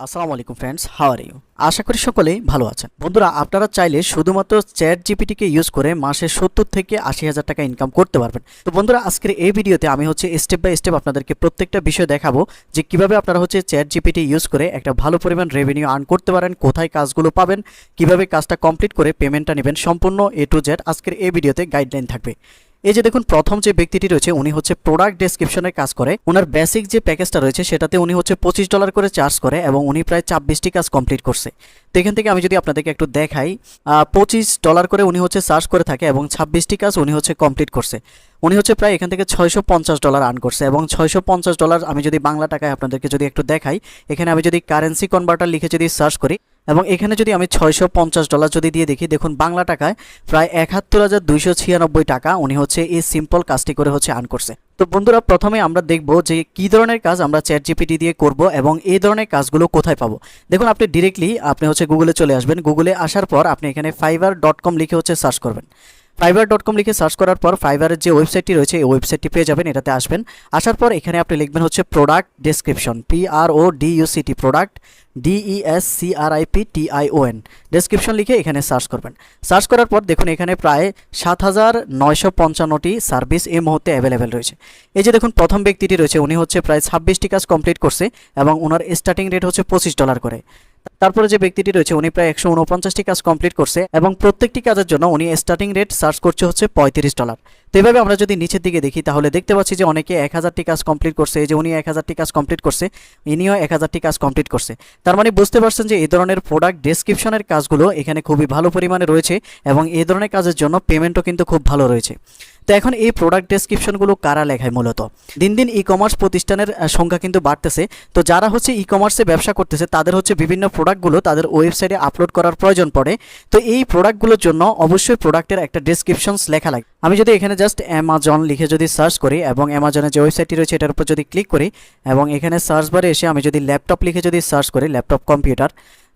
আসসালামু আলাইকুম friends, how are you? আশা করি সকলেই ভালো আছেন। বন্ধুরা, আপনারা চাইলে শুধুমাত্র চ্যাট জিপিটিকে ইউজ করে মাসে 70 থেকে 80,000 টাকা ইনকাম করতে পারবেন। তো বন্ধুরা, আজকের এই ভিডিওতে আমি স্টেপ বাই স্টেপ আপনাদেরকে প্রত্যেকটা বিষয় দেখাবো যে কিভাবে আপনারা চ্যাট জিপিটি ইউজ করে একটা ভালো পরিমাণ রেভিনিউ আর্ন করতে পারেন, কোথায় কাজগুলো পাবেন, কিভাবে কাজটা কমপ্লিট করে পেমেন্টটা নেবেন, সম্পূর্ণ এ টু জেড আজকের এই ভিডিওতে গাইডলাইন থাকবে। এই যে দেখুন, প্রথম যে ব্যক্তিটি রয়েছে উনি প্রোডাক্ট ডেসক্রিপশনের কাজ করে। ওনার বেসিক যে প্যাকেজটা রয়েছে সেটাতে উনি $25 করে চার্জ করে এবং উনি প্রায় 26টি কাজ কমপ্লিট করছে। তো এখান থেকে আমি যদি আপনাদেরকে একটু দেখাই, $25 করে উনি চার্জ করে থাকে এবং 26টি কাজ উনি কমপ্লিট করছে। উনি প্রায় এখান থেকে $650 আর্ন করছে এবং $650 আমি যদি বাংলা টাকায় আপনাদেরকে যদি একটু দেখাই, এখানে আমি যদি কারেন্সি কনভার্টার লিখে যদি সার্চ করি এবং এখানে যদি আমি $650 যদি দিয়ে দেখি, দেখুন বাংলা টাকায় প্রায় 71,296 টাকা উনি এই সিম্পল কাজটি করে আর্ন করছে। তো বন্ধুরা, প্রথমে আমরা দেখব যে কী ধরনের কাজ আমরা চ্যাট জিপিটি দিয়ে করব এবং এই ধরনের কাজগুলো কোথায় পাবো। দেখুন, আপনি ডিরেক্টলি আপনি গুগলে চলে আসবেন। গুগলে আসার পর আপনি এখানে fiverr.com লিখে সার্চ করবেন। fiverr.com লিখে সার্চ করার পর ফাইবারের যে ওয়েবসাইটটি রয়েছে এই ওয়েবসাইটটি পেয়ে যাবেন। এটাতে আসবেন, আসার পর এখানে আপনি লিখবেন product description, PRODUCT, product DESCRIPTION, description লিখে এখানে সার্চ করবেন। সার্চ করার পর দেখুন এখানে প্রায় 7,955টি সার্ভিস এই মুহূর্তে অ্যাভেলেবেল রয়েছে। এই যে দেখুন, প্রথম ব্যক্তিটি রয়েছে উনি প্রায় 26টি কাজ কমপ্লিট করছে এবং ওনার স্টার্টিং রেট $25 করে। তারপরে যে ব্যক্তিটি রয়েছে উনি প্রায় 149টি কাজ কমপ্লিট করছে এবং প্রত্যেকটি কাজের জন্য উনি স্টার্টিং রেট সার্চ করছে $35। তো এইভাবে আমরা যদি নিচের দিকে দেখি তাহলে দেখতে পাচ্ছি যে অনেকে 1000টি কাজ কমপ্লিট করছে। এই যে উনি 1000টি কাজ কমপ্লিট করছে, ইনিও 1000টি কাজ কমপ্লিট করছে। তার মানে বুঝতে পারছেন যে এই ধরনের প্রোডাক্ট ডেসক্রিপশনের কাজগুলো এখানে খুবই ভালো পরিমাণে রয়েছে এবং এই ধরনের কাজের জন্য পেমেন্টও কিন্তু খুব ভালো রয়েছে। তো এখন এই প্রোডাক্ট ডেসক্রিপশনগুলো কারা লেখায়? মূলত দিন দিন ই কমার্স প্রতিষ্ঠানের সংখ্যা কিন্তু বাড়তেছে। তো যারা ই কমার্সে ব্যবসা করতেছে তাদের বিভিন্ন প্রোডাক্টগুলো তাদের ওয়েবসাইটে আপলোড করার প্রয়োজন পড়ে। তো এই প্রোডাক্টগুলোর জন্য অবশ্যই প্রোডাক্টের একটা ডেসক্রিপশনস লেখা লাগে। আমি যদি এখানে জাস্ট অ্যামাজন লিখে যদি সার্চ করি এবং অ্যামাজনের যে ওয়েবসাইটটি রয়েছে এটার উপর যদি ক্লিক করি এবং এখানে সার্চ বারে এসে আমি যদি ল্যাপটপ লিখে যদি সার্চ করি, ল্যাপটপ কম্পিউটার,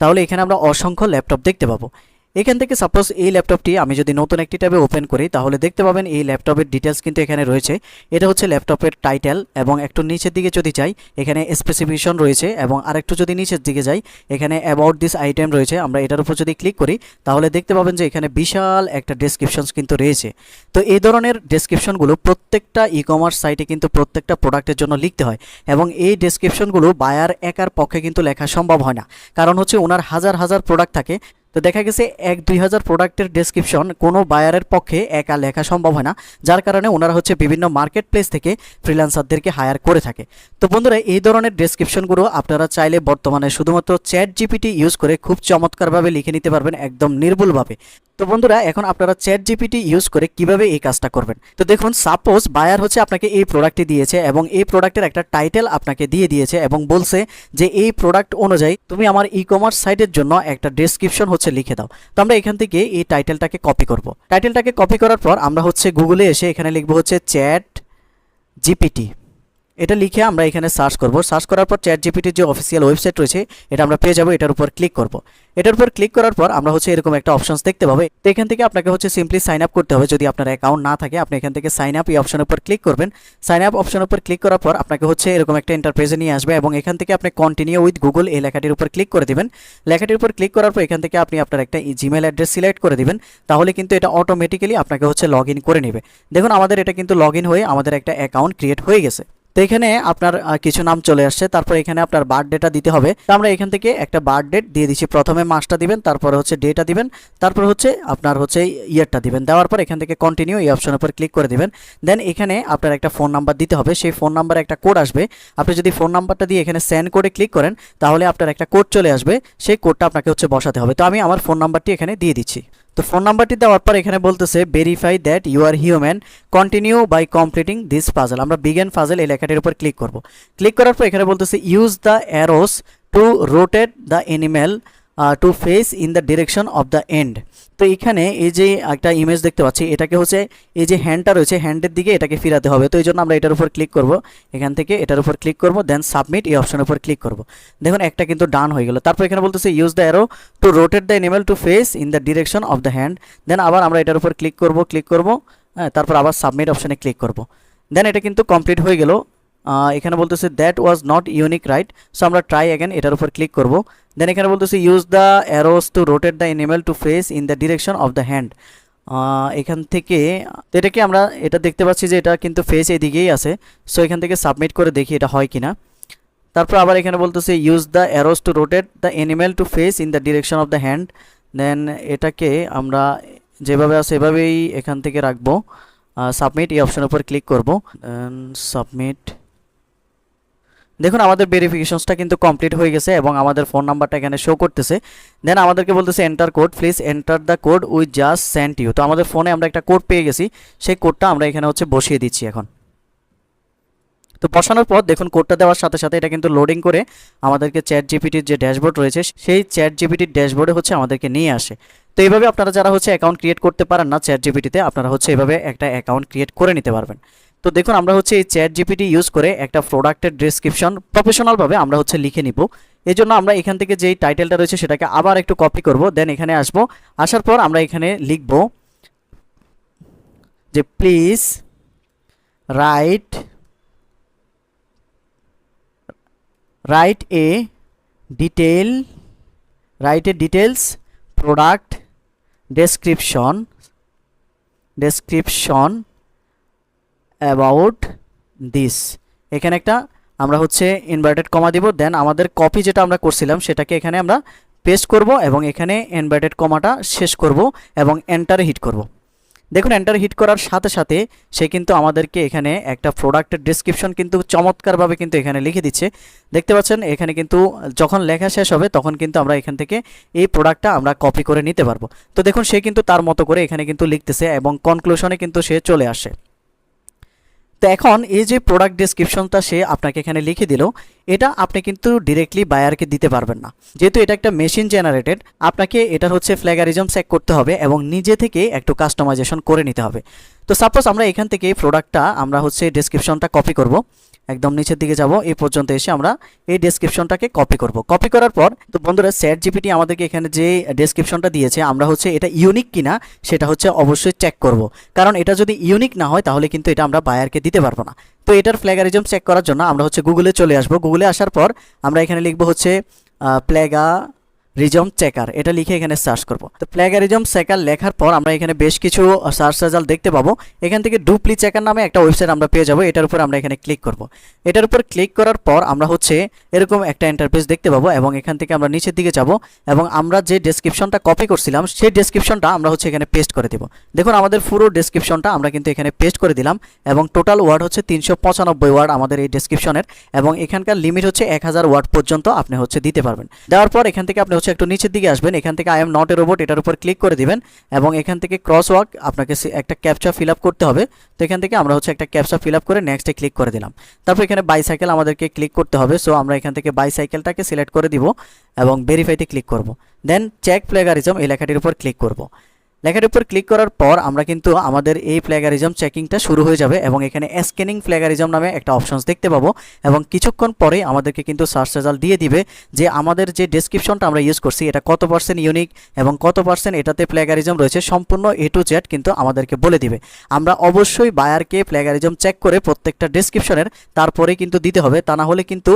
তাহলে এখানে আমরা অসংখ্য ল্যাপটপ দেখতে পাবো। এখান থেকে সাপোজ এই ল্যাপটপটি আমি যদি নতুন একটি ট্যাবে ওপেন করি তাহলে দেখতে পাবেন এই ল্যাপটপের ডিটেলস কিন্তু এখানে রয়েছে। এটা ল্যাপটপের টাইটেল এবং একটু নিচের দিকে যদি যাই এখানে স্পেসিফিকেশন রয়েছে এবং আরেকটু যদি নিচের দিকে যাই এখানে অ্যাবাউট দিস আইটেম রয়েছে। আমরা এটার উপর যদি ক্লিক করি তাহলে দেখতে পাবেন যে এখানে বিশাল একটা ডেসক্রিপশনস কিন্তু রয়েছে। তো এই ধরনের ডেসক্রিপশনগুলো প্রত্যেকটা ই কমার্স সাইটে কিন্তু প্রত্যেকটা প্রোডাক্টের জন্য লিখতে হয় এবং এই ডেসক্রিপশনগুলো বায়ার একার পক্ষে কিন্তু লেখা সম্ভব হয় না, কারণ ওনার হাজার হাজার প্রোডাক্ট থাকে। তো দেখা গেছে 1-2 হাজার প্রোডাক্টের ডেসক্রিপশন কোনো বায়ারের পক্ষে একা লেখা সম্ভব হয় না, যার কারণে ওনারা বিভিন্ন মার্কেট প্লেস থেকে ফ্রিল্যান্সারদেরকে হায়ার করে থাকে। তো বন্ধুরা, এই ধরনের ডেসক্রিপশনগুলো আপনারা চাইলে বর্তমানে শুধুমাত্র চ্যাট জিপিটি ইউজ করে খুব চমৎকারভাবে লিখে নিতে পারবেন, একদম নির্ভুলভাবে। তো বন্ধুরা, এখন আপনারা চ্যাট জিপিটি ইউজ করে কিভাবে এই কাজটা করবেন। তো দেখুন, সাপোজ বায়ার আপনাকে এই প্রোডাক্টটি দিয়েছে এবং এই প্রোডাক্টের একটা টাইটেল আপনাকে দিয়ে দিয়েছে এবং বলছে যে এই প্রোডাক্ট অনুযায়ী তুমি আমার ই কমার্স সাইটের জন্য একটা ডেসক্রিপশন লিখে দাও। তো আমরা এখান থেকে এই টাইটেলটাকে কপি করব। টাইটেলটাকে কপি করার পর আমরা গুগলে এসে এখানে লিখবো চ্যাট জিপিটি। এটা লিখে আমরা এখানে সার্চ করব। সার্চ করার পর চ্যাট জিপিটির যে অফিসিয়াল ওয়েবসাইট রয়েছে এটা আমরা পেয়ে যাবো। এটার উপর ক্লিক করব। এটার উপর ক্লিক করার পর আমরা এরকম একটা অপশনস দেখতে পাবো। তো এখান থেকে আপনাকে সিম্পলি সাইন আপ করতে হবে। যদি আপনার অ্যাকাউন্ট না থাকে আপনি এখান থেকে সাইন আপ এই অপশনের উপর ক্লিক করবেন। সাইন আপ অপশনের উপর ক্লিক করার পর আপনাকে এরকম একটা ইন্টারপ্রেজে নিয়ে আসবে এবং এখান থেকে আপনি কন্টিনিউ উইথ গুগল এই লেখাটির উপর ক্লিক করে দিবেন। লেখাটির উপর ক্লিক করার পর এখান থেকে আপনি আপনার একটা জিমেল অ্যাড্রেস সিলেক্ট করে দিবেন। তাহলে কিন্তু এটা অটোমেটিক্যালি আপনাকে লগ ইন করে নেবে। দেখুন, আমাদের এটা কিন্তু লগ ইন হয়ে আমাদের একটা অ্যাকাউন্ট ক্রিয়েট হয়ে গেছে। তো এখানে আপনার কিছু নাম চলে আসছে, তারপর এখানে আপনার বার্থডেটা দিতে হবে। তো আমরা এখান থেকে একটা বার্থডেট দিয়ে দিচ্ছি। প্রথমে মাসটা দিবেন, তারপর ডেটা দিবেন, তারপর আপনার ইয়ারটা দিবেন। দেওয়ার পর এখান থেকে কন্টিনিউ এই অপশনের উপর ক্লিক করে দিবেন। দেন এখানে আপনার একটা ফোন নাম্বার দিতে হবে। সেই ফোন নাম্বারে একটা কোড আসবে। আপনি যদি ফোন নাম্বারটা দিয়ে এখানে সেন্ড কোডে ক্লিক করেন তাহলে আপনার একটা কোড চলে আসবে। সেই কোডটা আপনাকে বসাতে হবে। তো আমি আমার ফোন নাম্বারটি এখানে দিয়ে দিচ্ছি। তো ফোন নাম্বারটি দেওয়ার পর এখানে বলতেছে verify that you are human, continue by completing this puzzle. আমরা বিগেন পাজল এই লেখাটির উপর ক্লিক করব। ক্লিক করার পর এখানে বলতেছে use the arrows to rotate the animal to face in the direction of the end. তো এখানে এই যে একটা ইমেজ দেখতে পাচ্ছি এটাকে এই যে হ্যান্ডটা রয়েছে হ্যান্ডের দিকে এটাকে ফিরাতে হবে। তো এই জন্য আমরা এটার উপর ক্লিক করব। এখান থেকে এটার উপর ক্লিক করব, দেন সাবমিট এই অপশনের উপর ক্লিক করব। দেখুন, একটা কিন্তু ডান হয়ে গেল। তারপর এখানে বলতেছে use the arrow to rotate the animal to face in the direction of the hand. Then আবার আমরা এটার উপর ক্লিক করব। হ্যাঁ, তারপর আবার সাবমিট অপশনে ক্লিক করব। দেন এটা কিন্তু কমপ্লিট হয়ে গেল। এখানে বলতেছে that was not unique right. So আমরা ট্রাই অ্যাগেন এটার উপর ক্লিক করব। দেন এখানে বলতেছে use the arrows to rotate the animal to face in the direction of the hand. এখান থেকে তো এটাকে আমরা এটা দেখতে পাচ্ছি যে এটা কিন্তু ফেস এদিকেই আছে। সো এখান থেকে সাবমিট করে দেখি এটা হয় কিনা। তারপর আবার এখানে বলতেছে use the arrows to rotate the animal to face in the direction of the hand. Then এটাকে আমরা যেভাবে আছে এভাবেই এখান থেকে রাখবো। সাবমিট এই অপশনের উপর ক্লিক করব। দেন সাবমিট। দেখুন আমাদের ভেরিফিকেশনসটা কিন্তু কমপ্লিট হয়ে গেছে এবং আমাদের ফোন নাম্বারটা এখানে শো করতেছে। দেন আমাদেরকে বলতেছে enter code, please enter the code we just sent you. তো আমাদের ফোনে আমরা একটা কোড পেয়ে গেছি, সেই কোডটা আমরা এখানে হচ্ছে বসিয়ে দিচ্ছি এখন। তো বসানোর পর দেখুন কোডটা দেওয়ার সাথে সাথে এটা কিন্তু লোডিং করে আমাদেরকে চ্যাট জিপিটির যে ড্যাশবোর্ড রয়েছে সেই চ্যাট জিপিটির ড্যাশবোর্ডে হচ্ছে আমাদেরকে নিয়ে আসে। তো এইভাবে আপনারা যারা হচ্ছে অ্যাকাউন্ট ক্রিয়েট করতে পারেন না চ্যাট জিপিটিতে, আপনারা হচ্ছে এভাবে একটা অ্যাকাউন্ট ক্রিয়েট করে নিতে পারবেন। তো দেখুন আমরা হচ্ছে এই চ্যাট জিপিটি ইউজ করে একটা প্রোডাক্টের ডেসক্রিপশন প্রফেশনালভাবে আমরা হচ্ছে লিখে নিব। এই জন্য আমরা এখান থেকে যেই টাইটেলটা রয়েছে সেটাকে আবার একটু কপি করব। দেন এখানে আসব, আসার পর আমরা এখানে লিখব যে please write a details product description about this. এখানে একটা আমরা হচ্ছে ইনভার্টেড কমা দিব। দেন আমাদের কপি যেটা আমরা করছিলাম সেটাকে এখানে আমরা পেস্ট করব এবং এখানে ইনভার্টেড কমাটা শেষ করব এবং এন্টারে হিট করব। দেখুন এন্টার হিট করার সাথে সাথে সে কিন্তু আমাদেরকে এখানে একটা প্রোডাক্টের ডেসক্রিপশন কিন্তু চমৎকারভাবে কিন্তু এখানে লিখে দিচ্ছে। দেখতে পাচ্ছেন এখানে কিন্তু যখন লেখা শেষ হবে তখন কিন্তু আমরা এখান থেকে এই প্রোডাক্টটা আমরা কপি করে নিতে পারবো। তো দেখুন সে কিন্তু তার মতো করে এখানে কিন্তু লিখতেছে এবং কনক্লুশনে কিন্তু সে চলে আসে। তো এখন এই যে প্রোডাক্ট ডেসক্রিপশনটা সে আপনাকে এখানে লিখে দিল, এটা আপনি কিন্তু ডিরেক্টলি বায়ারকে দিতে পারবেন না, যেহেতু এটা একটা মেশিন জেনারেটেড। আপনাকে এটার হচ্ছে ফ্ল্যাগারিজম চেক করতে হবে এবং নিজে থেকে একটু কাস্টমাইজেশন করে নিতে হবে। তো সাপোজ আমরা এখান থেকে এই প্রোডাক্টটা আমরা হচ্ছে ডেসক্রিপশনটা কপি করব। একদম নিচের দিকে যাব, এই পর্যন্ত এসে আমরা এই ডেসক্রিপশনটাকে কপি করব। কপি করার পর তো বন্ধুরা চ্যাট জিপিটি আমাদেরকে এখানে যে ডেসক্রিপশনটা দিয়েছে আমরা হচ্ছে এটা ইউনিক কিনা সেটা হচ্ছে অবশ্যই চেক করব, কারণ এটা যদি ইউনিক না হয় তাহলে কিন্তু এটা আমরা বায়ারকে দিতে পারবো না। তো এটার ফ্ল্যাগারিজম চেক করার জন্য আমরা হচ্ছে গুগলে চলে আসব। গুগলে আসার পর আমরা এখানে লিখব হচ্ছে প্ল্যাগারিজম চেকার, এটা লিখে এখানে সার্চ করব। তো প্ল্যাগারিজম চেকার লেখার পর আমরা এখানে বেশ কিছু সার্চ রেজাল্ট দেখতে পাবো। এখান থেকে ডুপ্লি চেকার নামে একটা ওয়েবসাইট আমরা পেয়ে যাবো। এটার উপর আমরা এখানে ক্লিক করব। এটার উপর ক্লিক করার পর আমরা হচ্ছে এরকম একটা ইন্টারফেস দেখতে পাবো এবং এখান থেকে আমরা নিচের দিকে যাব এবং আমরা যে ডেসক্রিপশনটা কপি করছিলাম সেই ডেসক্রিপশনটা আমরা হচ্ছে এখানে পেস্ট করে দেব। দেখুন আমাদের পুরো ডেসক্রিপশনটা আমরা কিন্তু এখানে পেস্ট করে দিলাম এবং টোটাল ওয়ার্ড হচ্ছে 395 ওয়ার্ড আমাদের এই ডেসক্রিপশনের এবং এখানকার লিমিট হচ্ছে 1000 ওয়ার্ড পর্যন্ত আপনি হচ্ছে দিতে পারবেন। দেওয়ার পর এখান থেকে আপনি হচ্ছে একটু নিচের দিকে আসবেন, এখান থেকে I am not a robot এটার উপর ক্লিক করে দিবেন এবং এখান থেকে ক্রস ওয়াক আপনাকে একটা ক্যাপচা ফিল আপ করতে হবে। তো এখান থেকে আমরা হচ্ছে একটা ক্যাপচা ফিল আপ করে নেক্সটে ক্লিক করে দিলাম। তারপর এখানে বাইসাইকেল আমাদেরকে ক্লিক করতে হবে। সো আমরা এখান থেকে বাইসাইকেলটাকে সিলেক্ট করে দিব এবং ভেরিফাইতে ক্লিক করব। দেন চেক প্লেগারিজম এই লেখাটির উপর ক্লিক করব। লেখাটির উপর ক্লিক করার পর আমরা কিন্তু আমাদের এই প্লেগারিজম চেকিংটা শুরু হয়ে যাবে এবং এখানে স্ক্যানিং প্লেগারিজম নামে একটা অপশনস দেখতে পাবো এবং কিছুক্ষণ পরে আমাদেরকে কিন্তু সার্চ রেজাল্ট দিয়ে দিবে যে আমাদের যে ডেসক্রিপশনটা আমরা ইউজ করছি এটা কত পার্সেন্ট ইউনিক এবং কত পার্সেন্ট এটাতে প্লেগারিজম রয়েছে, সম্পূর্ণ এ টু জেড কিন্তু আমাদেরকে বলে দিবে। আমরা অবশ্যই বায়ারকে প্লেগারিজম চেক করে প্রত্যেকটা ডেসক্রিপশনের তারপরে কিন্তু দিতে হবে, তা না হলে কিন্তু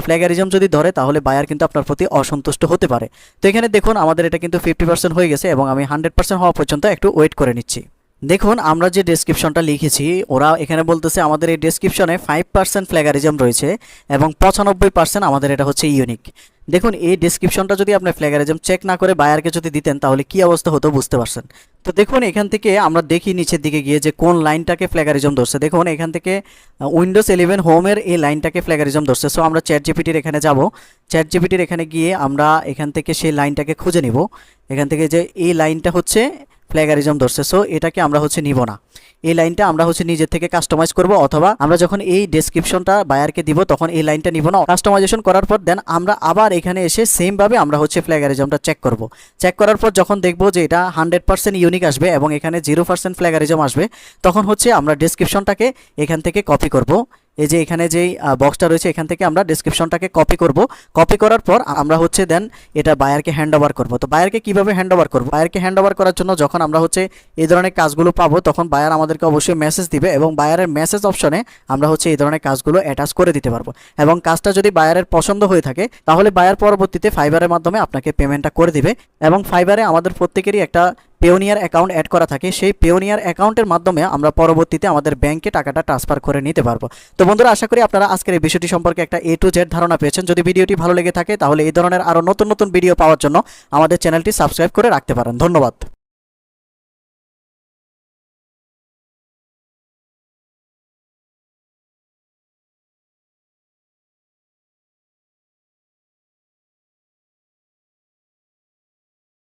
প্লেগারিজম যদি ধরে তাহলে বায়ার কিন্তু আপনার প্রতি অসন্তুষ্ট হতে পারে। তো এখানে দেখুন আমাদের এটা কিন্তু 50% হয়ে গেছে এবং আমি 100% হওয়া পর্যন্ত একটু ওয়েট করে নিচ্ছি। দেখুন আমরা যে ডেসক্রিপশনটা লিখেছি ওরা এখানে বলতেছে আমাদের এই ডেসক্রিপশনে 5% ফ্ল্যাগারিজম রয়েছে এবং 95% আমাদের এটা হচ্ছে ইউনিক। দেখুন এই ডেসক্রিপশনটা যদি আপনি ফ্ল্যাগারিজম চেক না করে বায়ারকে যদি দিতেন তাহলে কি অবস্থা হতো বুঝতে পারছেন। তো দেখুন এখান থেকে আমরা দেখি নিচের দিকে গিয়ে যে কোন লাইনটাকে ফ্ল্যাগারিজম ধরছে। দেখুন এখান থেকে উইন্ডোজ 11 হোমের এই লাইনটাকে ফ্ল্যাগারিজম ধরছে। সো আমরা চ্যাট জিপিটির এখানে যাব, চ্যাট জিপিটির এখানে গিয়ে আমরা এখান থেকে সেই লাইনটাকে খুঁজে নিব। এখান থেকে যে এই লাইনটা হচ্ছে প্লেগারিজম ধরছে, সো এটাকে আমরা হচ্ছে নিব না। এই লাইনটা আমরা হচ্ছে নিজের থেকে কাস্টমাইজ করব, অথবা আমরা যখন এই ডেসক্রিপশনটা বায়ারকে দিব তখন এই লাইনটা নিব না, কাস্টমাইজেশন করার পর দেন আমরা আবার এখানে এসে সেম ভাবে আমরা হচ্ছে প্লেগারিজমটা চেক করব। চেক করার পর যখন দেখব যে এটা 100% ইউনিক আসবে এবং এখানে 0% প্লেগারিজম আসবে তখন হচ্ছে আমরা ডেসক্রিপশনটাকে এখান থেকে কপি করব এই যে এখানে যেই বক্সটা রয়েছে এখান থেকে আমরা ডেসক্রিপশনটাকে কপি করব। কপি করার পর আমরা হচ্ছে দেন এটা বায়ারকে হ্যান্ড ওভার করবো। তো বায়ারকে কীভাবে হ্যান্ড ওভার করবো? বায়ারকে হ্যান্ড ওভার করার জন্য যখন আমরা হচ্ছে এই ধরনের কাজগুলো পাবো তখন বায়ার আমাদেরকে অবশ্যই মেসেজ দিবে এবং বায়ারের মেসেজ অপশনে আমরা হচ্ছে এই ধরনের কাজগুলো অ্যাটাচ করে দিতে পারবো। এবং কাজটা যদি বায়ারের পছন্দ হয়ে থাকে তাহলে বায়ার পরবর্তীতে ফাইবারের মাধ্যমে আপনাকে পেমেন্টটা করে দিবে। এবং ফাইবারে আমাদের প্রত্যেকেরই একটা পেওনিয়ার অ্যাকাউন্ট অ্যাড করা থাকে, সেই পেওনিয়ার অ্যাকাউন্টের মাধ্যমে আমরা পরবর্তীতে আমাদের ব্যাংকে টাকাটা ট্রান্সফার করে নিতে পারবো। তো বন্ধুরা, আশা করি আপনারা আজকের এই বিষয়টি সম্পর্কে একটা A to Z ধারণা পেয়েছেন। যদি ভিডিওটি ভালো লেগে থাকে তাহলে এই ধরনের আরও নতুন নতুন ভিডিও পাওয়ার জন্য আমাদের চ্যানেলটি সাবস্ক্রাইব করে রাখতে পারেন। ধন্যবাদ।